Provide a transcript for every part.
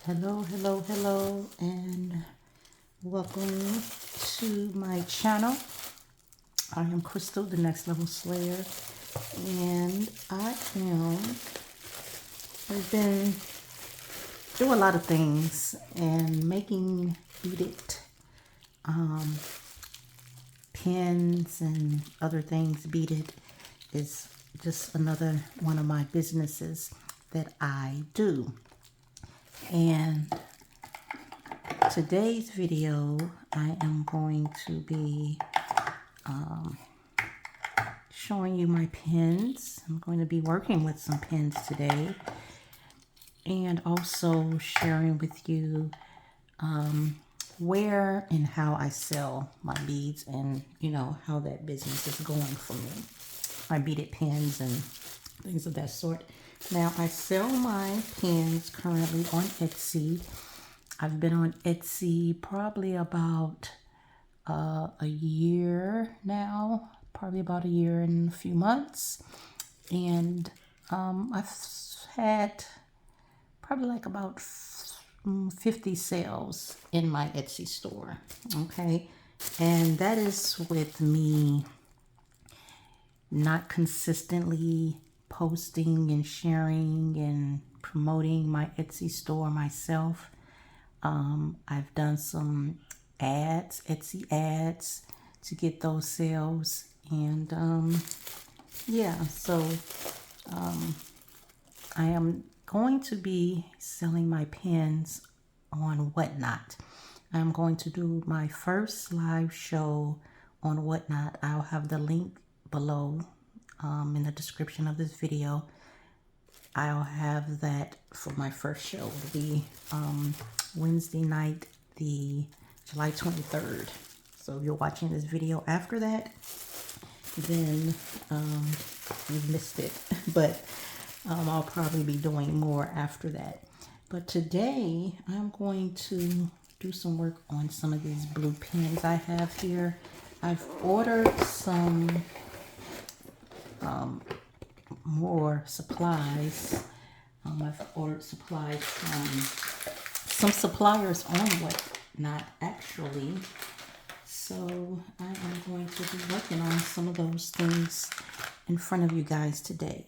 Hello, hello, hello, and welcome to my channel. I am Crystal, the Next Level Slayer, and I've been doing a lot of things and making beaded pins and other things. Beaded is just another one of my businesses that I do. And today's video, I am going to be showing you my pins. I'm going to be working with some pins today and also sharing with you where and how I sell my beads and, how that business is going for me. My beaded pins and things of that sort. Now, I sell my pins currently on Etsy. I've been on Etsy probably about a year now, probably about a year and a few months. And I've had probably like about 50 sales in my Etsy store, okay? And that is with me not consistently posting and sharing and promoting my Etsy store myself. I've done some ads, Etsy ads, to get those sales. And yeah, so I am going to be selling my pins on Whatnot. I'm going to do my first live show on Whatnot. I'll have the link below in the description of this video. I'll have that for my first show. It'll be Wednesday night, the July 23rd. So if you're watching this video after that, then you missed it. But I'll probably be doing more after that. But today, I'm going to do some work on some of these blue pins I have here. I've ordered some more supplies. I've ordered supplies from some suppliers on Whatnot, actually. So I am going to be working on some of those things in front of you guys today.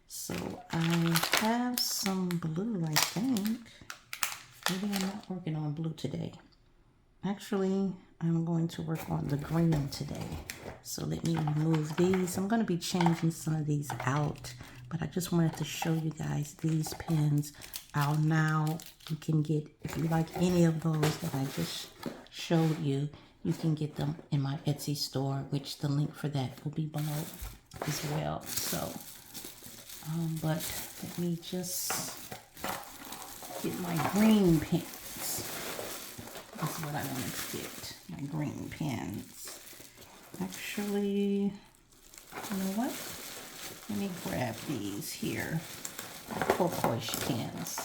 So I have some blue, I think. Maybe I'm not working on blue today. Actually, I'm going to work on the green today. So let me remove these. I'm going to be changing some of these out, but I just wanted to show you guys these pins. Now you can get, if you like any of those that I just showed you, you can get them in my Etsy store, which the link for that will be below as well. So, but let me just get my green pins. That's what I wanted to get, my green pins. Actually, you know what? Let me grab these here. My turquoise pins.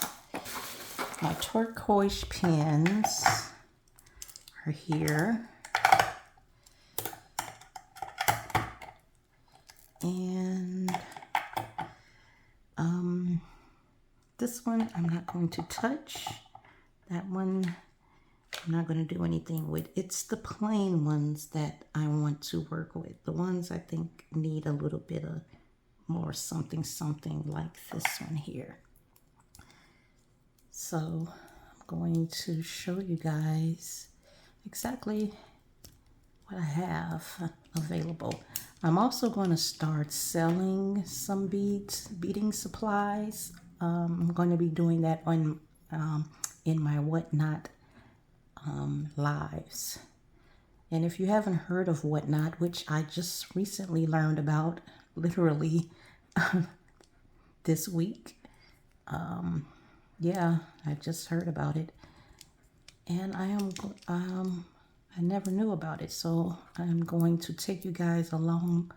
My turquoise pins are here. And this one I'm not going to touch. That one I'm not going to do anything with. It's the plain ones that I want to work with. The ones I think need a little bit of more something like this one here. So I'm going to show you guys exactly what I have available. I'm also going to start selling some beading supplies. I'm going to be doing that on in my Whatnot lives. And if you haven't heard of Whatnot, which I just recently learned about, literally this week, yeah, I just heard about it, and I never knew about it, so I'm going to take you guys along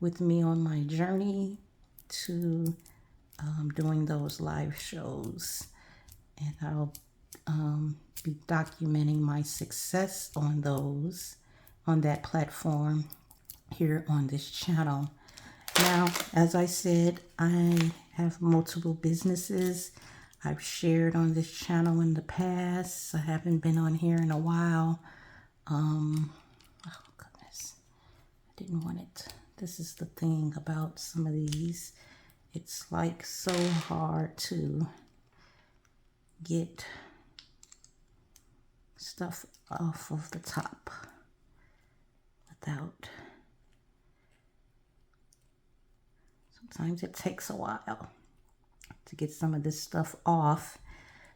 with me on my journey to doing those live shows, and I'll be documenting my success on that platform here on this channel. Now, as I said, I have multiple businesses. I've shared on this channel in the past. I haven't been on here in a while. Oh goodness, I didn't want it. This is the thing about some of these. It's like so hard to get stuff off of the top without. Sometimes it takes a while to get some of this stuff off.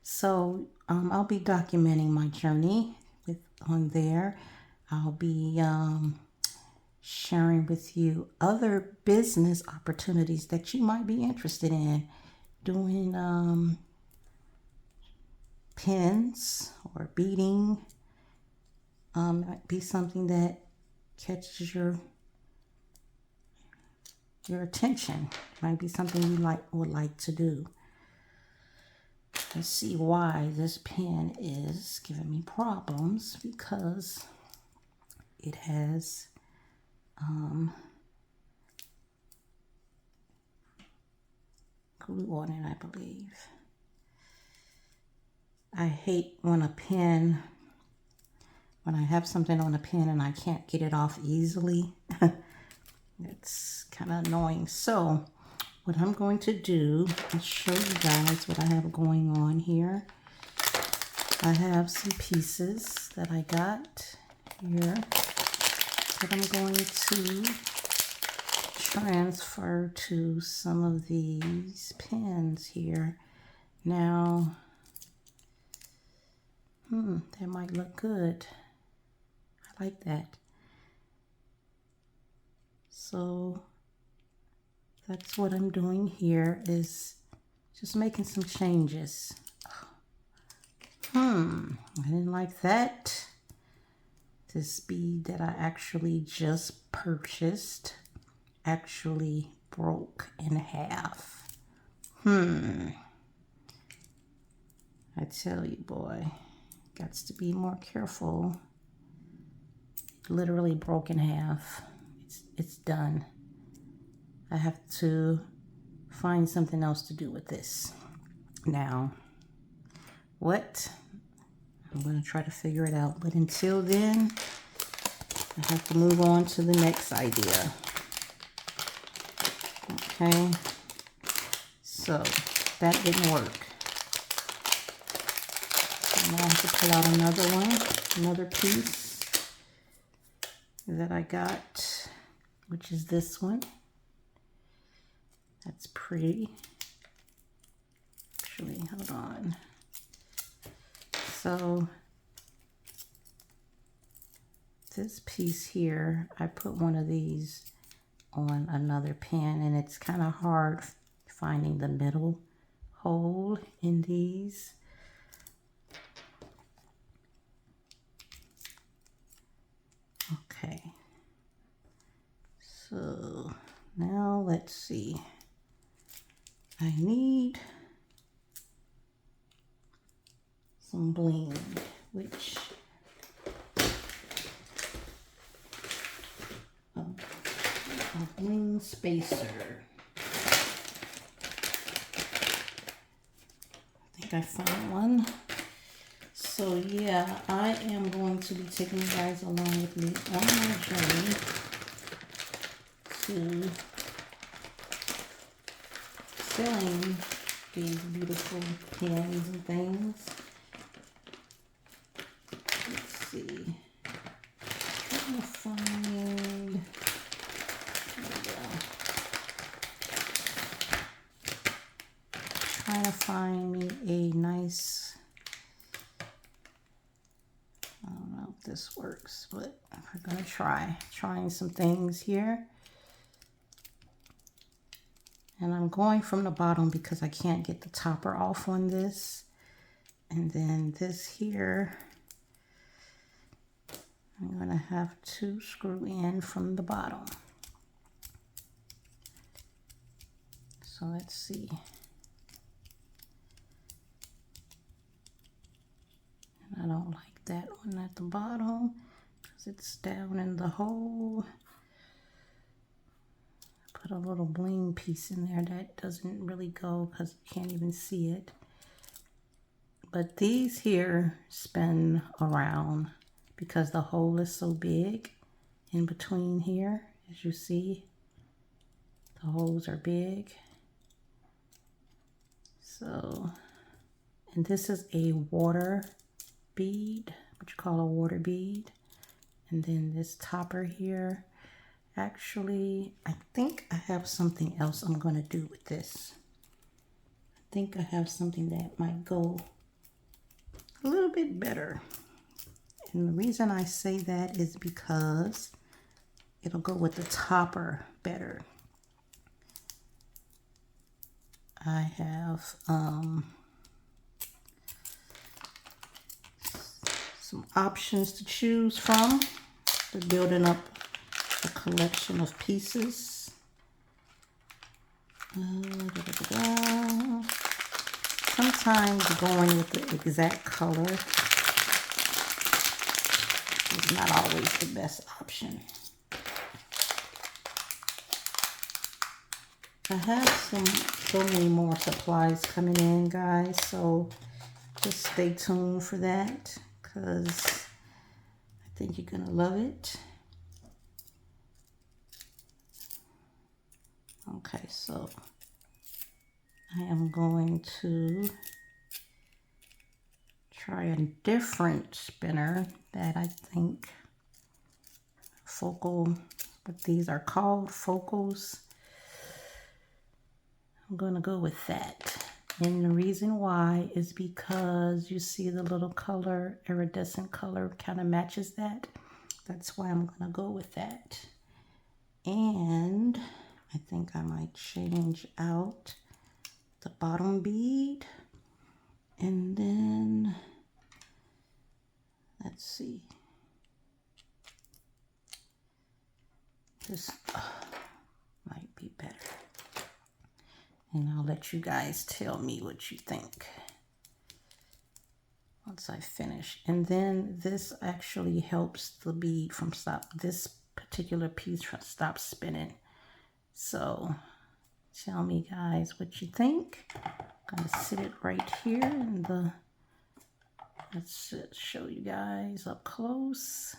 So I'll be documenting my journey on there. I'll be sharing with you other business opportunities that you might be interested in. Doing pins or beading might be something that catches your attention. Might be something you would like to do. Let's see why this pen is giving me problems, because it has glue on it, I believe. I hate when I have something on a pen and I can't get it off easily. It's kind of annoying. So what I'm going to do is show you guys what I have going on here. I have some pieces that I got here that I'm going to transfer to some of these pins here. Now, that might look good. I like that. So that's what I'm doing here, is just making some changes. I didn't like that. This bead that I actually just purchased actually broke in half. I tell you, boy, got to be more careful. Literally broke in half. It's done. I have to find something else to do with this. Now, what? I'm going to try to figure it out. But until then, I have to move on to the next idea. Okay. So, that didn't work. So now I have to pull out another one, another piece that I got, which is this one. That's pretty. Actually, hold on. So this piece here, I put one of these on another pen, and it's kind of hard finding the middle hole in these. Okay. So now let's see. I need some bling, which a bling spacer. I think I found one. So yeah, I am going to be taking you guys along with me on my journey to selling these beautiful pens and things. Let's see. Trying to find. There we go. Trying to find me a nice. I don't know if this works, but we're gonna trying some things here. And I'm going from the bottom because I can't get the topper off on this. And then this here, I'm going to have to screw in from the bottom. So let's see. And I don't like that one at the bottom because it's down in the hole. Put a little bling piece in there that doesn't really go because you can't even see it. But these here spin around because the hole is so big in between here. As you see, the holes are big. So, and this is a water bead, what you call a water bead. And then this topper here, actually, I think I have something else I'm gonna do with this. I think I have something that might go a little bit better. And the reason I say that is because it'll go with the topper better. I have some options to choose from. We're building up a collection of pieces. Sometimes going with the exact color is not always the best option. I have so many more supplies coming in, guys, so just stay tuned for that because I think you're gonna love it. Okay, so I am going to try a different spinner that I think focal, but these are called focals. I'm gonna go with that. And the reason why is because you see the little color, iridescent color kind of matches that. That's why I'm gonna go with that. And I think I might change out the bottom bead. And then, let's see. This might be better. And I'll let you guys tell me what you think once I finish. And then this actually helps the bead from this particular piece from stop spinning. So tell me guys what you think. I'm gonna sit it right here in the, let's show you guys up close.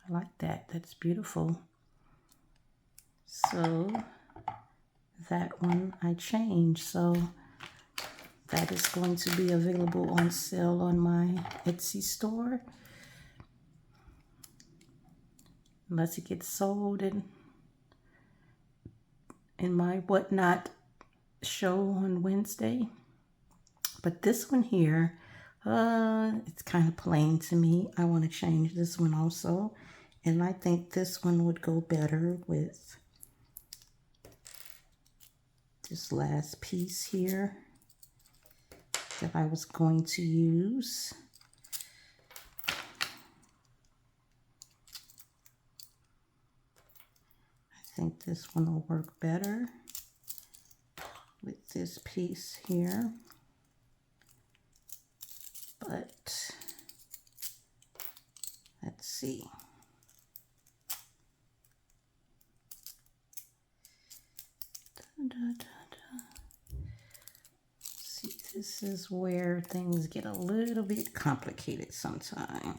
I like that, that's beautiful. So that one I changed, so that is going to be available on sale on my Etsy store. Unless it gets sold in my whatnot show on Wednesday. But this one here, it's kind of plain to me. I want to change this one also. And I think this one would go better with this last piece here that I was going to use. I think this one will work better with this piece here. But let's see. See, this is where things get a little bit complicated sometimes.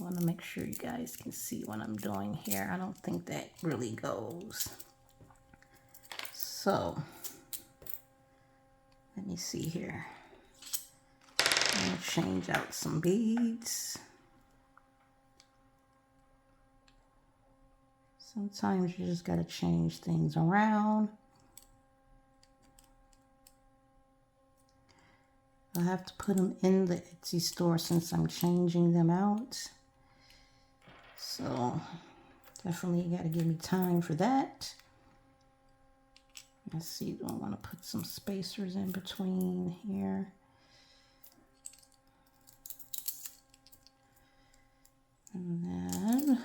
I want to make sure you guys can see what I'm doing here. I don't think that really goes. So, let me see here. I'm going to change out some beads. Sometimes you just got to change things around. I'll have to put them in the Etsy store since I'm changing them out. So definitely you got to give me time for that. Let's see, do I want to put some spacers in between here? And then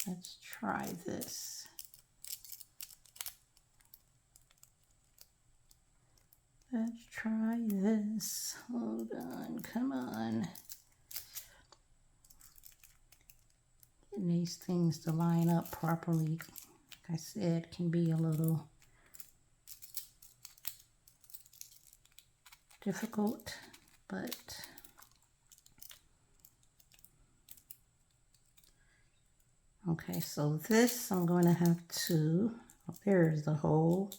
let's try this. Let's try this. Hold on, come on. Getting these things to line up properly, like I said, can be a little difficult, but okay, so this I'm going to have to, oh, there's the hole.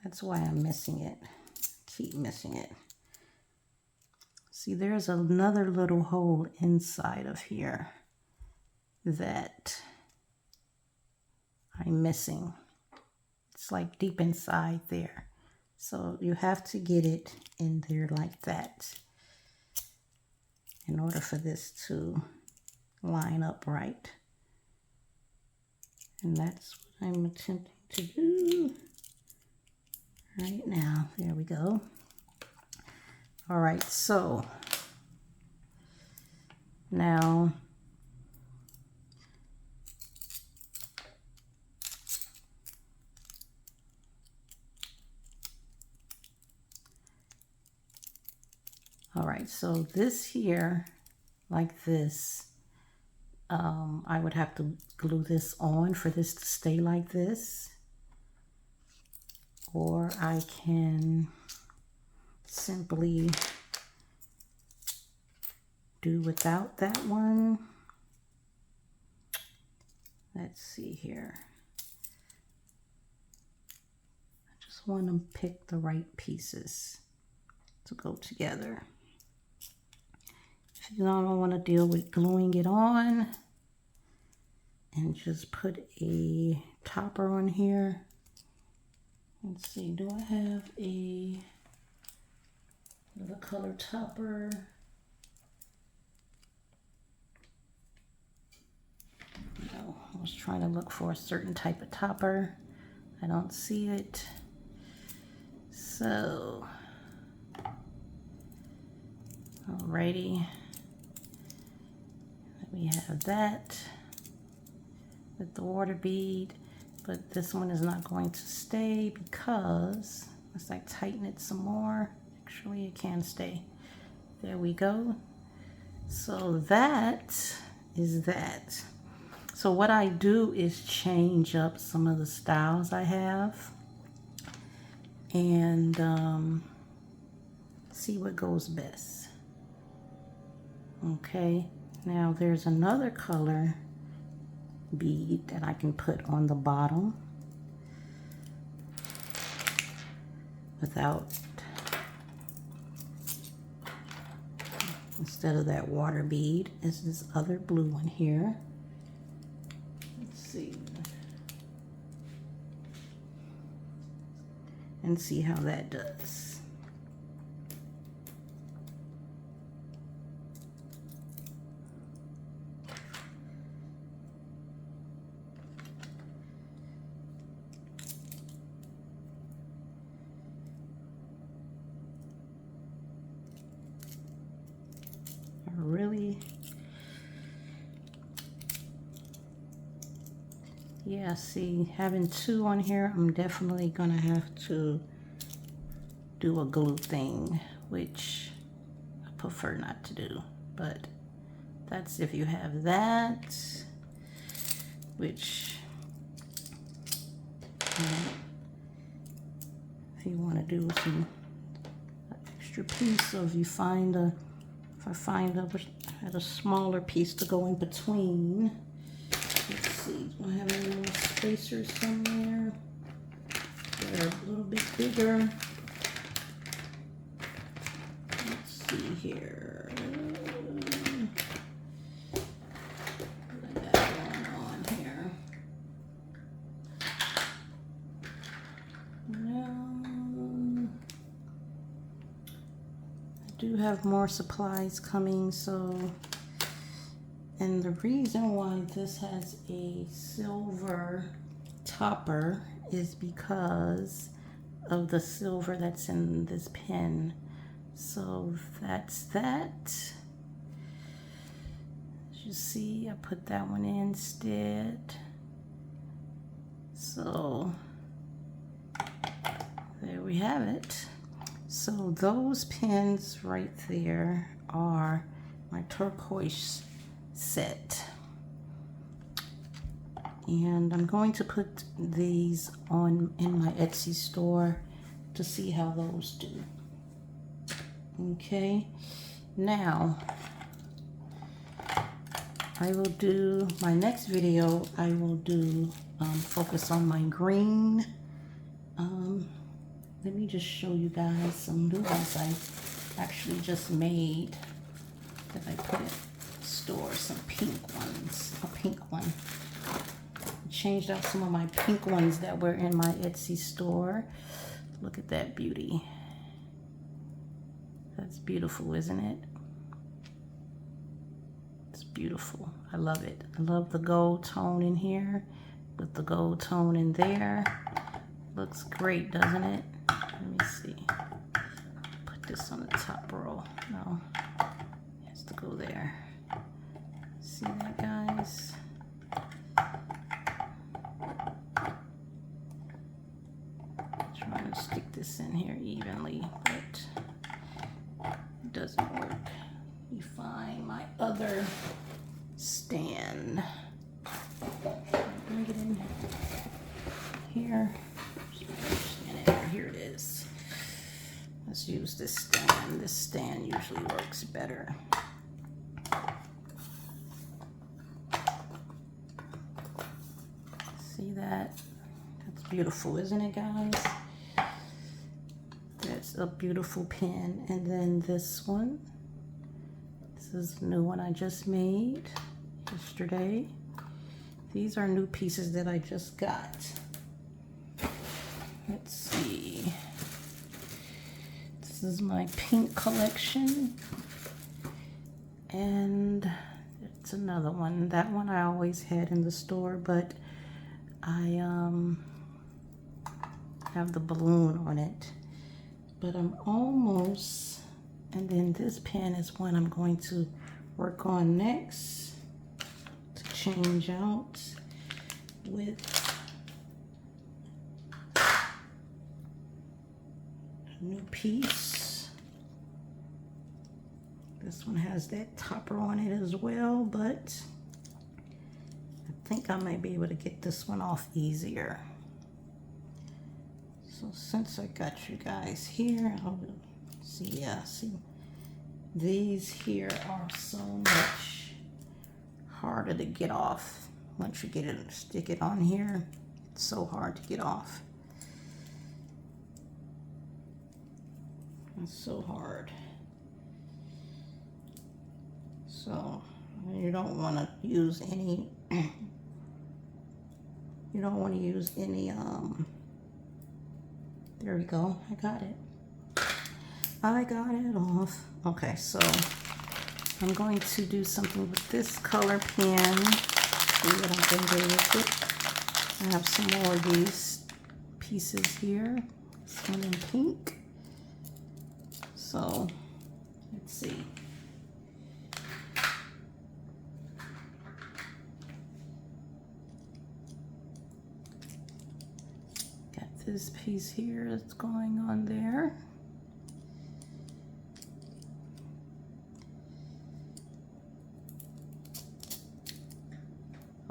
That's why I'm missing it. Keep missing it. See, there's another little hole inside of here that I'm missing. It's like deep inside there. So you have to get it in there like that in order for this to line up right. And that's what I'm attempting to do right now. There we go. All right, so now all right, so this here, like this, I would have to glue this on for this to stay like this. Or I can simply do without that one. Let's see here. I just want to pick the right pieces to go together. If you don't want to deal with gluing it on, and just put a topper on here. Let's see, do I have the color topper? No, I was trying to look for a certain type of topper. I don't see it. So, alrighty. We have that with the water bead, but this one is not going to stay because, unless I tighten it some more, actually it can stay. There we go. So that is that. So what I do is change up some of the styles I have and see what goes best. Okay, now there's another color bead that I can put on the bottom without, instead of that water bead, is this other blue one here. Let's see. And see how that does. Really? Yeah, see, having two on here, I'm definitely gonna have to do a glue thing, which I prefer not to do, but that's if you have that, which if you want to do some extra piece, so if you find a, if I find a smaller piece to go in between. Let's see, do I have any more spacers somewhere? They're a little bit bigger. Let's see here. What I got going on here? No. I do have more supplies coming, so. And the reason why this has a silver topper is because of the silver that's in this pen. So that's that. As you see, I put that one in instead. So there we have it. So those pens right there are my turquoise set, and I'm going to put these on in my Etsy store to see how those do. Okay, now I will do my next video. I will do focus on my green. Let me just show you guys some new ones I actually just made that I put in the store. Some pink ones, a pink one. Changed out some of my pink ones that were in my Etsy store. Look at that beauty. That's beautiful, isn't it? It's beautiful. I love it. I love the gold tone in here with the gold tone in there. Looks great, doesn't it? Let me see. Put this on the top row. No, it has to go there. See that, guys? Trying to stick this in here evenly, but it doesn't work. You find my other stand. Bring it in here. Here it is. Let's use this stand. This stand usually works better. See that? That's beautiful, isn't it, guys? That's a beautiful pen. And then this one. This is the new one I just made yesterday. These are new pieces that I just got. Let's see. This is my pink collection. And it's another one. That one I always had in the store, but I have the balloon on it. But I'm almost, and then this pen is one I'm going to work on next to change out with a new piece. This one has that topper on it as well, but I think I might be able to get this one off easier. So since I got you guys here, I'll see, yeah, see, these here are so much harder to get off. Once you get it, stick it on here, it's so hard to get off. It's so hard. So you don't want to use any, you don't want to use any, there we go, I got it. I got it off. Okay, so I'm going to do something with this color pen. See what I can do with it. I have some more of these pieces here. This one in pink. So, let's see. Got this piece here that's going on there.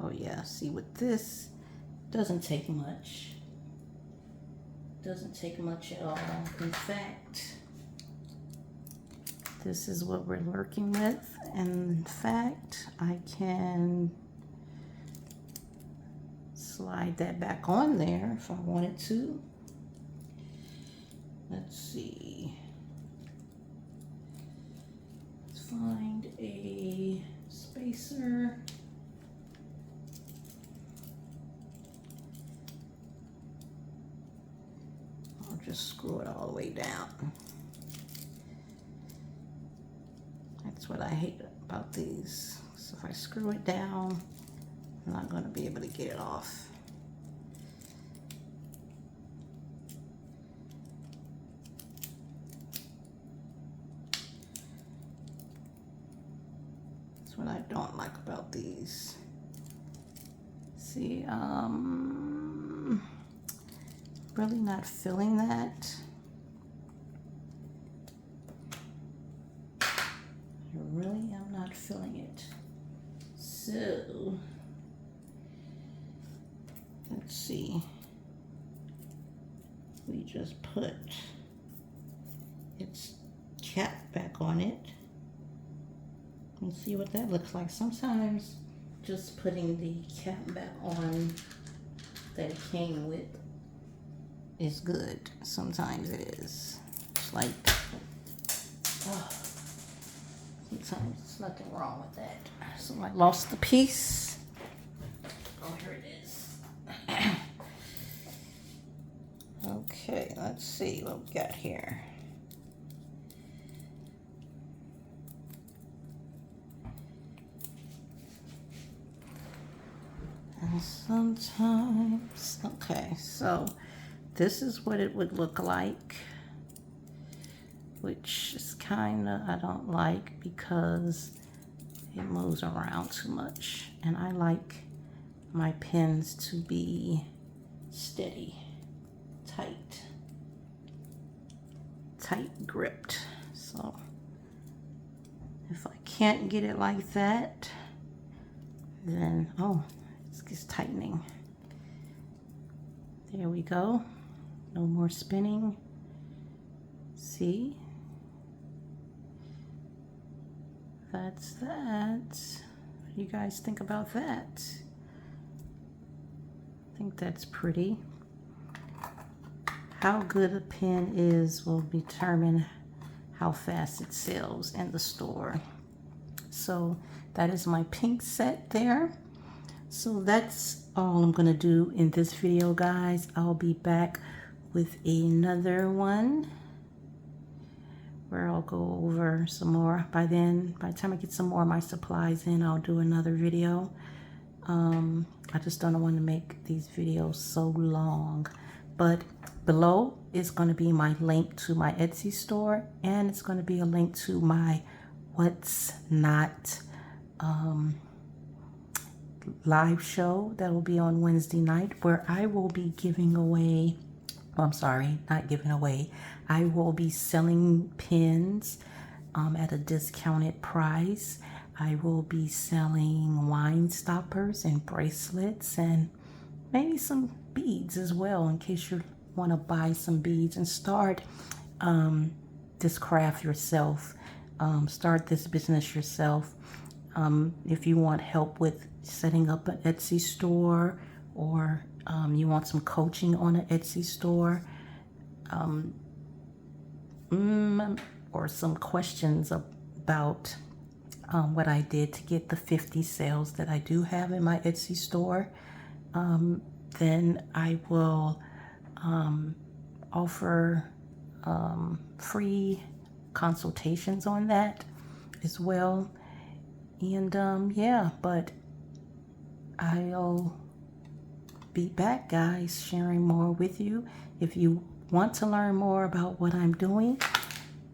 Oh yeah, see with this, doesn't take much. Doesn't take much at all. In fact, this is what we're working with. In fact, I can slide that back on there if I wanted to. Let's see. Let's find a spacer. I'll just screw it all the way down. That's what I hate about these. So if I screw it down, I'm not going to be able to get it off. That's what I don't like about these. See, really not feeling that. I really am not feeling it. So, let's see. We just put, it's cap back on it and see what that looks like. Sometimes just putting the cap back on that it came with is good. Sometimes it is. It's like, oh, sometimes there's nothing wrong with that. So I lost the piece. Oh, here it is. Okay, let's see what we got here. And sometimes, okay, so this is what it would look like, which is kind of, I don't like because it moves around too much. And I like my pins to be steady, tight gripped. So if I can't get it like that, then, oh, it's tightening. There we go. No more spinning. See? That's that. What do you guys think about that? I think that's pretty. How good a pen is will determine how fast it sells in the store. So that is my pink set there. So that's all I'm gonna do in this video, guys. I'll be back with another one where I'll go over some more. By the time I get some more of my supplies in, I'll do another video. I just don't want to make these videos so long. But below is going to be my link to my Etsy store, and it's going to be a link to my What's Not live show that will be on Wednesday night, where I will be giving away, I'm sorry, not giving away, I will be selling pins at a discounted price. I will be selling wine stoppers and bracelets and maybe some beads as well, in case you want to buy some beads and start this craft yourself, start this business yourself. If you want help with setting up an Etsy store, or you want some coaching on an Etsy store, or some questions about what I did to get the 50 sales that I do have in my Etsy store, then I will offer free consultations on that as well. And yeah, but I'll be back, guys, sharing more with you. If you want to learn more about what I'm doing,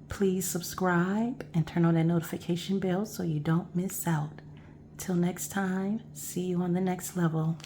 please subscribe and turn on that notification bell so you don't miss out. Till next time, see you on the next level.